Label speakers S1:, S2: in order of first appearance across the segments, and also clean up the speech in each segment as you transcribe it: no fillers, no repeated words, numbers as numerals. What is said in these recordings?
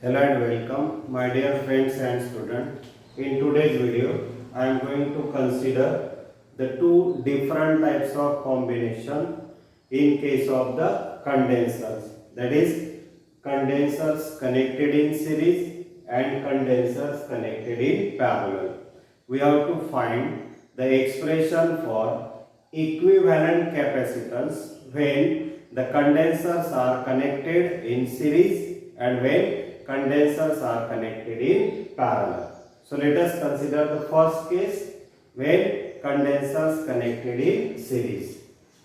S1: Hello and welcome, my dear friends and students. In today's video, I am going to consider the two different types of combination in case of the condensers. That is, condensers connected in series and condensers connected in parallel. We have to find the expression for equivalent capacitance when the condensers are connected in series and when condensers are connected in parallel. So let us consider the first case when condensers connected in series.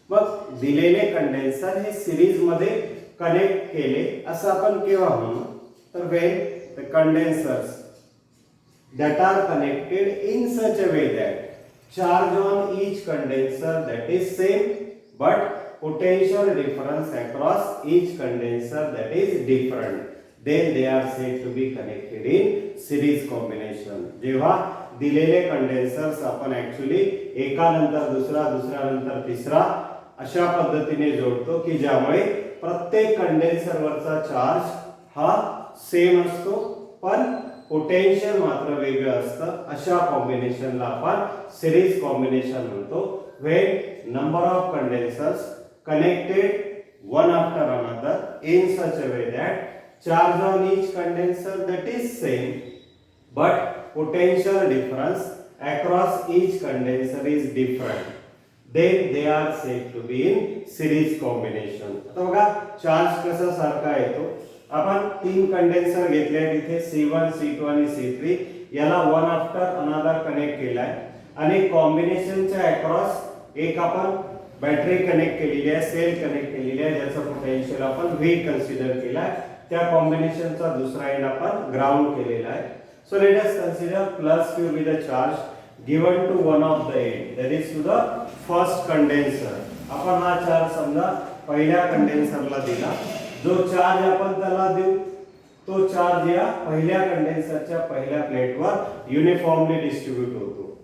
S1: मग दिलेले condenser हे series मध्ये connect केले असं आपण केव्हा म्हणू तर when the condensers that are connected in such a way that charge on each condenser that is same but potential difference across each condenser that is different, then they are said to be connected in series combination. जेव्हा दिलेले कंडेन्सर्स आपण actually एका नंतर दुसरा दुसऱ्या नंतर तिसरा अशा पद्धतीने जोडतो की ज्यामुळे प्रत्येक कंडेन्सर वरचा चार्ज हा सेम असतो पण पोटेन्शियल मात्र वेगळं असतं. अशा कॉम्बिनेशनला आपण सिरीज कॉम्बिनेशन म्हणतो. when number of condensers connected one after another in such a way that charge on each condenser that is same but potential difference across each condenser is different, then they are said to be in series combination. आता बघा charge कसा सारखा येतो. आपण तीन condenser घेतले आहेत इथे C1 C2 आणि C3 याला वन आफ्टर अनदर कनेक्ट केलाय आणि कॉम्बिनेशनच्या अक्रॉस एक आपण बॅटरी कनेक्ट केलेली आहे, सेल कनेक्ट केलेली आहे ज्याचा पोटेन्शियल आपण V कन्सिडर केलाय. त्या कॉम्बिनेशनचा दुसरा एंड आपण ग्राउंड केलेला आहे. So let us consider plus Q with the charge given to one of the end that is to the first condenser. आपण हा चार्ज समजा पहिल्या कंडेन्सरला दिला. जो चार्ज आपण त्याला देऊ तो चार्ज या पहिल्या कंडेन्सरच्या पहिल्या प्लेटवर युनिफॉर्मली डिस्ट्रीब्यूट होतो.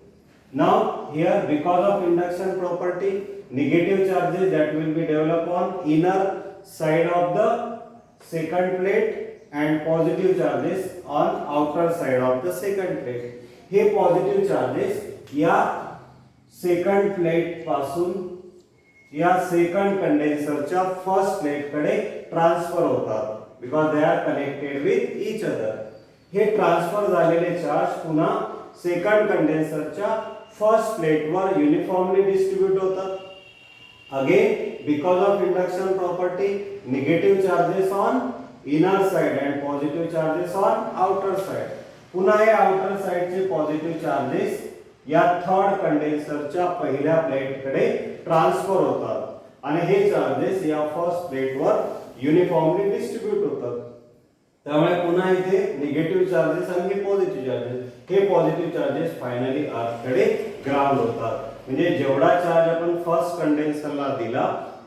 S1: Now here because of induction property negative charges that will be developed on inner side of the second plate and positive charges on outer side of the second plate. हे positive charges या second plate पासून या second कंडेन्सरच्या first plate कडे transfer होतात because they are connected with each other. हे transfer झालेले charge पुन्हा सेकंड कंडेन्सरच्या फर्स्ट प्लेटवर युनिफॉर्मली डिस्ट्रीब्यूट होतात. Again, because of induction property, negative charges on inner side and positive charges on outer side. पुन्हा हे outer side चे positive charges या third कंडेन्सरच्या पहिल्या प्लेट कडे ट्रान्सफर होतात आणि हे चार्जेस या फर्स्ट प्लेटवर युनिफॉर्मली डिस्ट्रीब्यूट होतात. त्यामुळे पुन्हा इथे निगेटिव्ह चार्जेस आणि हे पॉझिटिव्ह चार्जेस, हे पॉझिटिव्ह चार्जेस फायनली अर्थ कडे ग्राउंड होतात. म्हणजे जेवढा चार्ज आपण फर्स्ट कंडेन्सरला दिला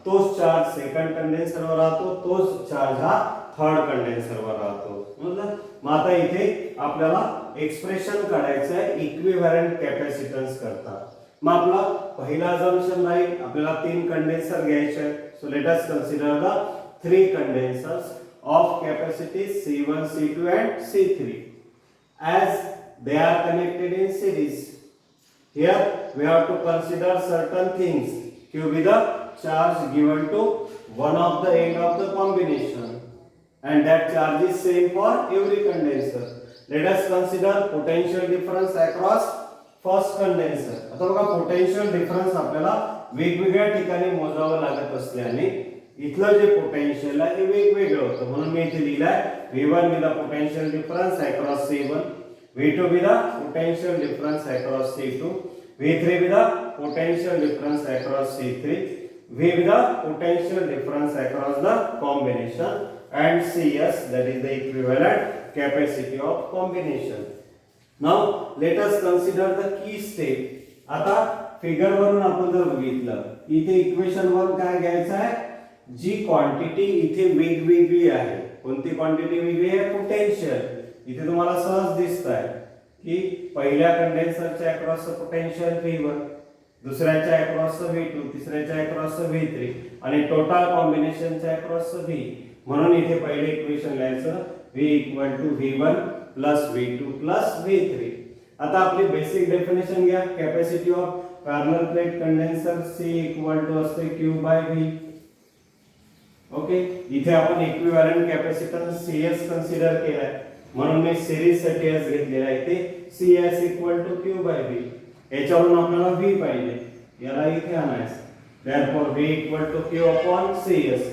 S1: तोच चार्ज सेकंड कंडेन्सरवर राहतो, तोच चार्ज हा थर्ड कंडेन्सरवर राहतो. समजलं. मग आता इथे आपल्याला एक्सप्रेशन काढायचं आहे इक्विव्हॅलेंट कॅपॅसिटन्स करता. मग आपला पहिला अझम्पशन राहील आपल्याला तीन कंडेन्सर घ्यायचे आहेत. सो let us consider the three कंडेन्सर्स of capacities C1, C2 and C3 as they are connected in series. Here we have to consider certain things. Q be the charge given to one of the end of the combination and that charge is same for every condenser. Let us consider potential difference across first condenser. आता बघा potential difference आपल्याला वेगवेगळ्या ठिकाणी मोजावं लागत असल्याने इथलं जे potential आहे हे वेगवेगळं होतं. म्हणून मी इथे लिहिलाय V1 with the potential difference across C1, V2 with the potential difference across C2, V3 with the potential difference across C3, V with the potential difference across the combination and CS that is the equivalent capacity of combination. Now let us consider the key step. आता figure वरून आपण जर बघितलं इथे equation वर काय घ्यायचं आहे, जी quantity इथे वेगवेगळी आहे. कोणती क्वांटिटी वेगळी आहे, पोटेन्शियल. इथे तुम्हाला सहज दिसतंय की पहिल्या कंडेन्सरच्या अक्रॉस पोटेन्शियल V1, दुसऱ्याच्या अक्रॉस V2, तिसऱ्याच्या अक्रॉस V3 आणि टोटल कॉम्बिनेशनच्या अक्रॉस V. म्हणून इथे पहिले इक्वेशन लिहायचं V equal to V1 plus V2 plus V3. आता आपली बेसिक डेफिनेशन घ्या. Capacity of parallel plate condenser C equal to असते Q बाय V. ओके, इथे आपण इक्विव्हॅलंट कॅपॅसिटन्स CS कन्सिडर केलाय, म्हणून मी सिरीज साठी S घेतलेला आहे. ते CS equal to Q by V. याच्यावरून आपल्याला V पाहिजे, याला इथे आणायचं. therefore V equal to Q upon CS.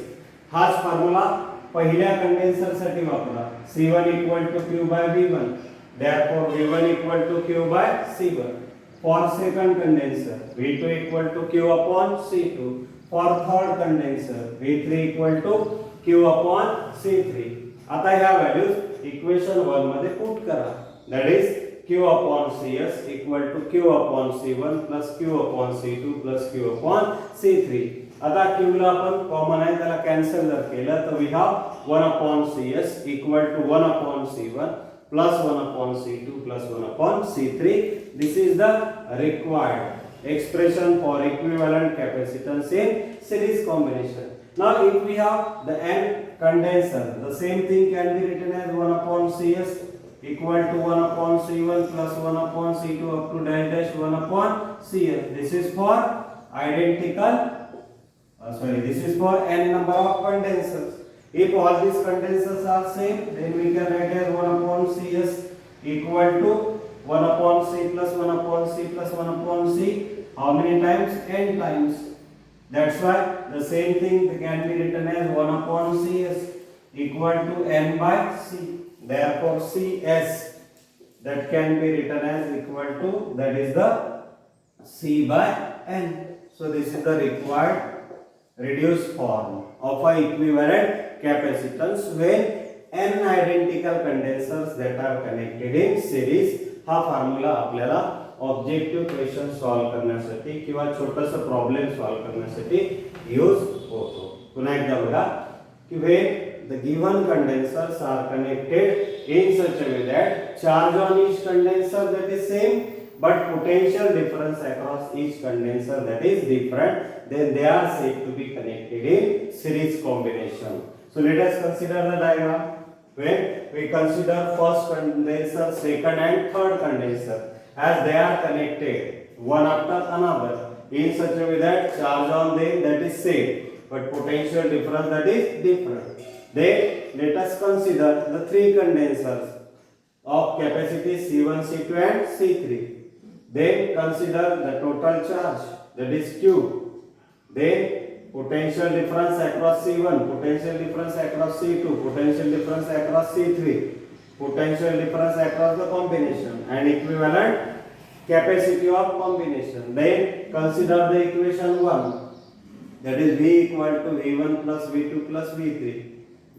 S1: हाच फॉर्म्युला पहिल्या कंडेन्सर साठी वापरा. C1 equal to Q by V1. therefore V1 equal to Q by C1. for second condenser V2 equal to Q upon C2. for third condenser V3 equal to Q upon C3. आता ह्या values equation 1 मध्ये put करा. that is Q upon CS equal to Q upon C1 plus Q upon C2 plus Q upon C3. आता Q ला आपण common आहे, त्याला cancel जर केलं तर we have 1 upon CS equal to 1 upon C1 plus 1 upon C2 plus 1 upon C3. This is the required expression for equivalent capacitance in series combination. Now if we have the n condenser, the same thing can be written as 1 upon Cs equal to 1 upon C1 plus 1 upon C2 up to dash dash 1 upon Cn. This is for identical, this is for n number of condensers. If all these condensers are same, then we can write as 1 upon Cs equal to 1 upon C plus 1 upon C plus 1 upon C. How many times? N times. That's why the same thing can be written as 1 upon Cs equal to N by C. Therefore Cs that can be written as equal to, that is the C by N. So this is the required reduced form of a equivalent capacitance when n identical condensers that are connected in series. हा formula आपल्याला objective question solve करण्यासाठी किंवा छोटासा problem solve करण्यासाठी use होतो. पुन्हा एकदा बघा की when the given condensers are connected in such a way that charge on each condenser that is same but potential difference across each condenser that is different, then they are said to be connected in series combination. So let us consider the diagram. When we consider first condenser, second and third condenser, as they are connected one after another in such a way that charge on them that is same but potential difference that is different. Then let us consider the three condensers of capacity C1, C2 and C3. Then consider the total charge, that is Q. Then potential difference across C1, potential difference across C2, potential difference across C3, potential difference across the combination and equivalent capacity of combination. Then consider the equation 1, that is V equal to V1 plus V2 plus V3.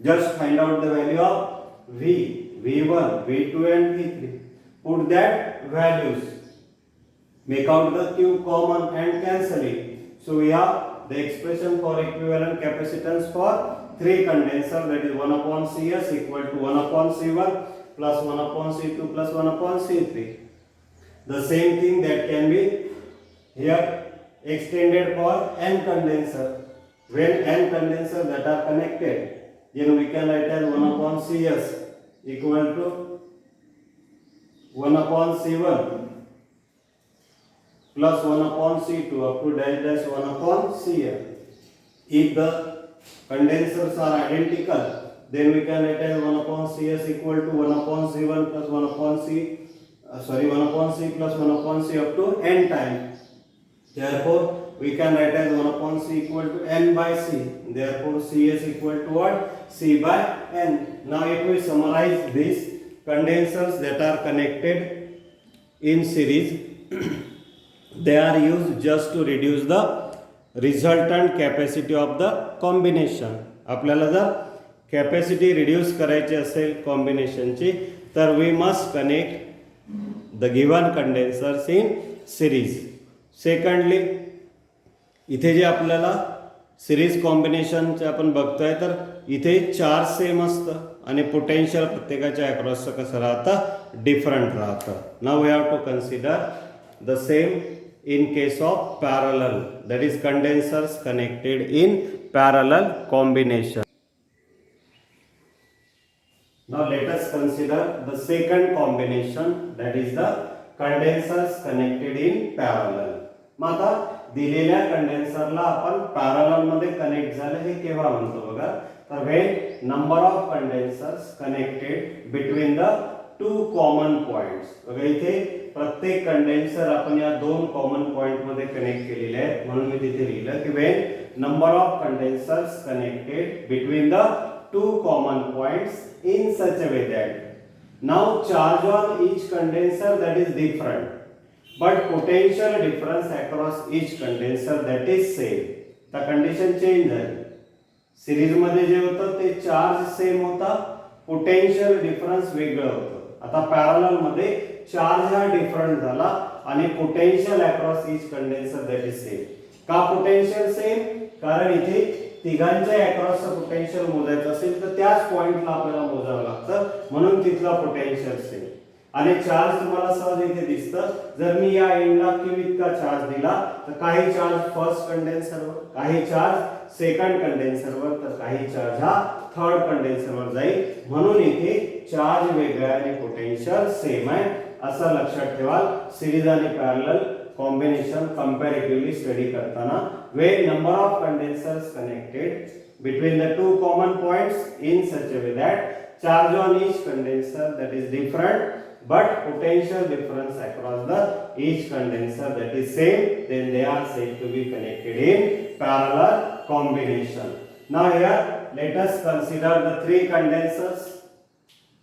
S1: Just find out the value of V, V1, V2 and V3. Put that values, make out the Q common and cancel it. So we have the expression for equivalent capacitance for three condensers, that is 1 upon Cs equal to 1 upon C1 plus 1 upon C2 plus 1 upon C3. The same thing that can be here extended for n condenser. When n condensers that are connected, then we can write as 1 upon Cs equal to 1 upon C1 plus 1 upon C2 up to dash dash 1 upon Cn. If the condensers are identical, then we can write as 1 upon Cs equal to 1 upon C1 plus 1 upon C 1 upon C plus 1 upon C up to n times. Therefore we can write as 1 upon C equal to n by C. Therefore Cs equal to what? C by n. Now if we summarize these condensers that are connected in series, they are used just to reduce the resultant capacity of the combination. आपल्याला जर capacity reduce करायची असेल कॉम्बिनेशनची, तर we must connect the given condensers in series. Secondly इथे जे आपल्याला series कॉम्बिनेशनचे आपण बघतोय, तर इथे चार्ज सेम असतं आणि पोटेन्शियल प्रत्येकाच्या अक्रॉसचं कसं राहतं, डिफरंट राहतं. Now we have to consider the same in case of parallel, that is condensers connected in parallel combination. Now let us consider the second combination, that is the condensers connected in parallel. मग आता दिलेल्या कंडेन्सरला आपण parallel मध्ये connect झाले हे केव्हा म्हणतो बघा, तर when number of कंडेन्सर्स connected between the two common points. बघा इथे प्रत्येक कंडेन्सर आपण या दोन कॉमन पॉइंट मध्ये कनेक्ट केलेले आहेत, म्हणून मी तिथे लिहिलं की when number of कंडेन्सर्स connected between the two common points in such a way that now charge on each condenser that is different but potential difference across each condenser that is same. the condition change झाली. Series मध्ये जे होतं ते charge same होता, potential difference वेगळं होतं. आता parallel मध्ये charge हा डिफरंट झाला आणि potential across each condenser that is same. का पोटेन्शियल सेम? कारण इथे तिघांच्या अक्रॉसचं पोटेन्शियल मोजायचं असेल तर त्याच पॉइंटला आपल्याला मोजावं लागतं, म्हणून तिथला पोटेन्शियल सेम. आणि चार्ज तुम्हाला सहज इथे दिसतं. जर मी या एंडला Q इतका चार्ज दिला तर काही चार्ज फर्स्ट कंडेन्सरवर, काही चार्ज सेकंड कंडेन्सरवर, तर काही चार्ज हा थर्ड कंडेन्सरवर जाईल. म्हणून इथे चार्ज वेगळा आणि पोटेन्शियल सेम आहे असं लक्षात ठेवा. सिरीज आणि पॅरलल combination comparatively study करताना where number of condensers connected between the two common points in such a way that charge on each condenser that is different but potential difference across the each condenser that is same, then they are said to be connected in parallel combination. Now here let us consider the three condensers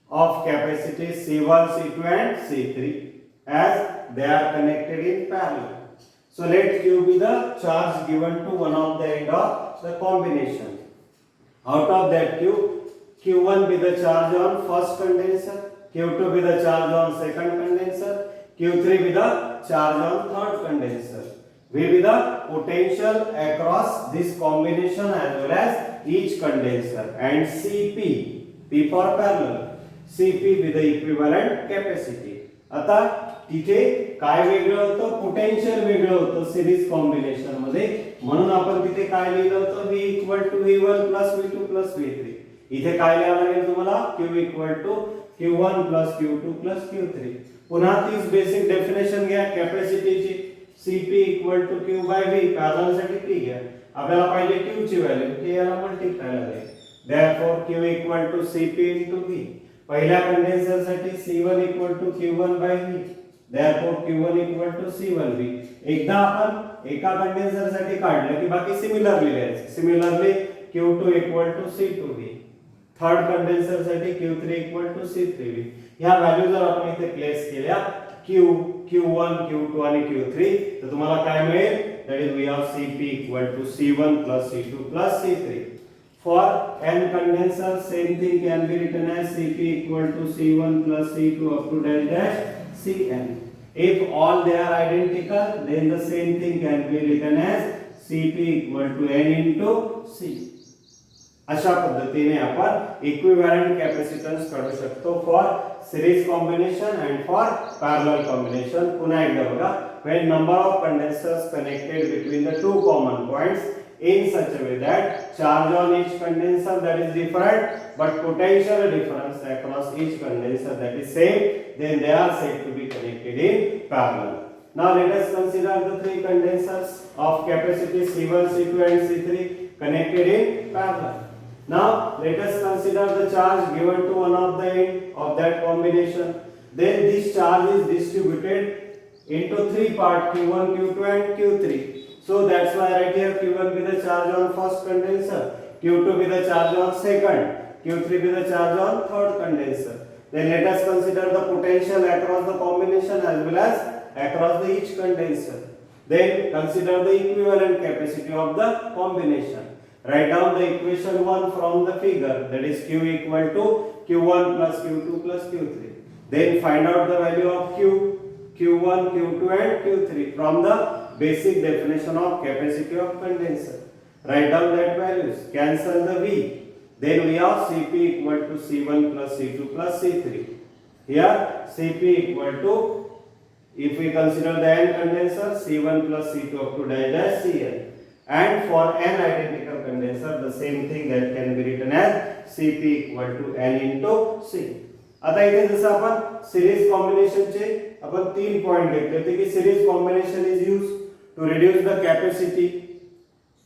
S1: of capacity C1, C2 and C3 as they are connected in parallel. So let Q be the charge given to one of the end of the combination. Out of that Q, Q1 be the charge on first condenser, Q2 be the charge on second condenser, Q3 be the charge on third condenser. V be the potential across this combination as well as each condenser, and Cp, P for parallel, Cp be the equivalent capacity. आता तिथे काय वेगळं होतं? Potential वेगळं होतं series combination मध्ये, म्हणून आपण तिथे काय लिहिलं होतं? V equal to V1 plus V2 plus V3. इथे काय लिहावं लागेल तुम्हाला? Q equal to Q1 plus Q2 plus Q3. पुन्हा तीच बेसिक डेफिनेशन घ्या कॅपॅसिटीची. Cp equal to Q by V, parallel साठी P घ्या. आपल्याला पाहिजे Q ची व्हॅल्यू, हे याला मल्टिप्लाय लागेल. Therefore Q equal to Cp into V. पहिल्या कंडेन्सर साठी C1 equal to Q1 by V, therefore Q1 equal to C1V. एकदा आपण एका कंडेन्सर साठी काढलं की बाकी सिमिलरली लिहायचं. Similarly Q2 equal to C2V, third condenser साठी Q3 इक्वल टू C3V. ह्या व्हॅल्यू जर आपण इथे प्लेस केल्या Q, Q1, Q2 आणि Q3, तर तुम्हाला काय मिळेल? That is V of Cp equal to C1 plus C2 plus C3. For n condenser, same thing can be written as Cp equal to C1 plus C2 up to dash dash Cn. If all they are identical, then the same thing can be written as Cp equal to n into C. अशा पद्धतीने आपण equivalent capacitance काढू शकतो for series combination and for parallel combination. पुन्हा एकदा बघा, when number of condensers connected between the two common points in such a way that charge on each condenser that is different but potential difference across each condenser that is same, then they are said to be connected in parallel. Now let us consider the three condensers of capacity C1, C2 and C3 connected in parallel. Now let us consider the charge given to one of the end of that combination. Then this charge is distributed into three parts, Q1, Q2 and Q3. So that's why right here Q1 be the charge on first condenser, Q2 be the charge on second, Q3 be the charge on third condenser. Then let us consider the potential across the combination as well as across the each condenser. Then consider the equivalent capacity of the combination. Write down the equation 1 from the figure, that is Q equal to Q1 plus Q2 plus Q3. Then find out the value of Q, Q1, Q2 and Q3 from the basic definition of capacity of condenser. Write down that values, cancel the V. Then we have Cp equal to C1 plus C2 plus C3. Here Cp equal to, if we consider the n condenser, C1 plus C2 up to dash dash Cn. And for n identical condenser, the same thing that can be written as Cp equal to n into C. आता इथे जसं आपण series कॉम्बिनेशनचे आपण 3 point घेतले होते की series combination is use to reduce the capacity,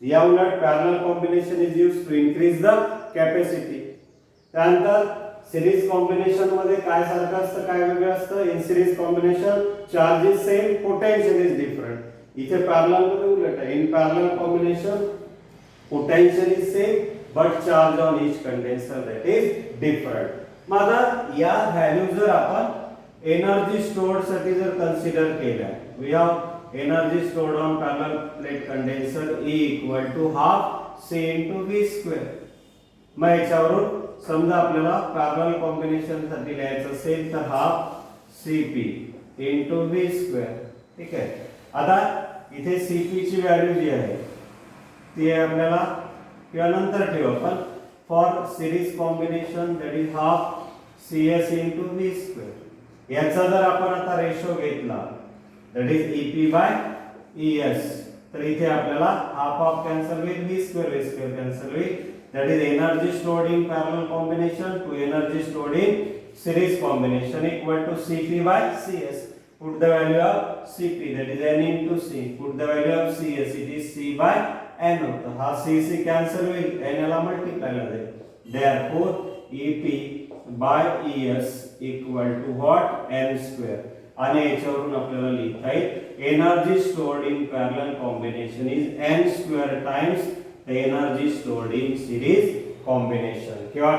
S1: या उलट parallel combination is use to increase the capacity. त्यानंतर सिरीज कॉम्बिनेशन मध्ये काय सारखं असतं काय वेगळं असतं. In series combination charge is same, potential is different. इथे पॅरलल मध्ये उलट आहे. In parallel combination potential is same but charge on each condenser that is different. मग आता या व्हॅल्यू जर आपण एनर्जी स्टोअर्ड साठी जर कन्सिडर केल्या, we have energy stored on parallel plate condenser E equal to half C into V square. मग याच्यावरून समजा आपल्याला पॅरलल कॉम्बिनेशन साठी लिहायचं असेल तर half Cp into V square. ठीक आहे. आता इथे Cp ची व्हॅल्यू जी आहे ती आपल्याला किंवा नंतर ठेवू आपण. For series combination that is half Cs into V square. याचा जर आपण आता रेशो घेतला that is Ep by Es, तर इथे आपल्याला हाफ हाफ कॅन्सल होईल, V स्क्वेअर कॅन्सल होईल. That is energy stored in parallel combination to energy stored in series combination equal to Cp by Cs. Put the value of Cp, that is n into C. Put the value of Cs, it is C by n होता. हा C cancel होईल, n ला multiply ला जाईल. Therefore Ep by Es equal to what? n square. आणि याच्यावरून आपल्याला लिहिता येईल energy stored in parallel combination is n square times the energy stored in series combination. किंवा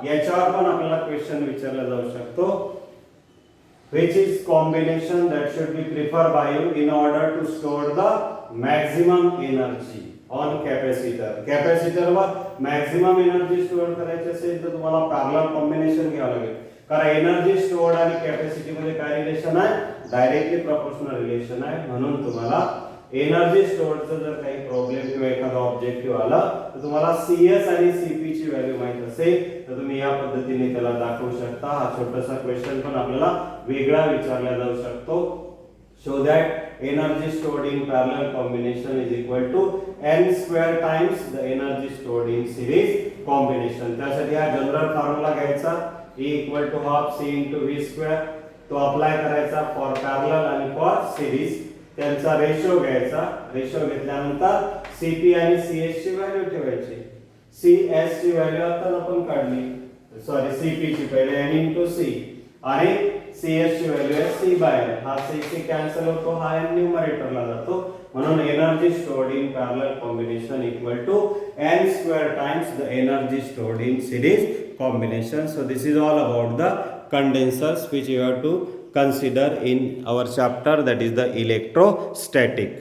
S1: याच्यावर पण आपल्याला क्वेश्चन विचारला जाऊ शकतो. Which is combination that should be preferred by you in order to store the maximum energy on capacitor. Capacitor were maximum energy store करायची असेल तर तुम्हाला पॅरलल कॉम्बिनेशन घ्यावं लागेल. कारण एनर्जी स्टोअर्ड आणि कॅपॅसिटी मध्ये काय रिलेशन आहे? डायरेक्टली प्रोपोर्शनल रिलेशन आहे. म्हणून तुम्हाला एनर्जी स्टोअर्डचं जर काही प्रॉब्लेम किंवा एखादा ऑब्जेक्टिव्ह आला तर तुम्हाला Cs आणि Cp ची व्हॅल्यू माहित असेल तर तुम्ही या पद्धतीने त्याला दाखवू शकता. हा छोटासा क्वेश्चन पण आपल्याला वेगळा विचारला जाऊ शकतो. Show that energy stored in parallel combination is equal to n square times the energy stored in series combination. त्यासाठी हा जनरल फॉर्म्युला घ्यायचा E equal to half C into V square. तो अप्लाय करायचा फॉर पॅरलल आणि for series. त्यांचा ratio घ्यायचा. Ratio घेतल्यानंतर Cp आणि Cs ची व्हॅल्यू ठेवायची. Cs ची व्हॅल्यू आता आपण काढली, सॉरी Cp ची पहिले n into C आणि Cs ची व्हॅल्यू आहे C बाय n. हा C कॅन्सल होतो, हा n न्यूमरेटरला जातो. म्हणून energy stored in parallel combination equal to n square times the energy stored in series combination. So this is all about the condensers which you have to consider in our chapter, that is the electrostatic.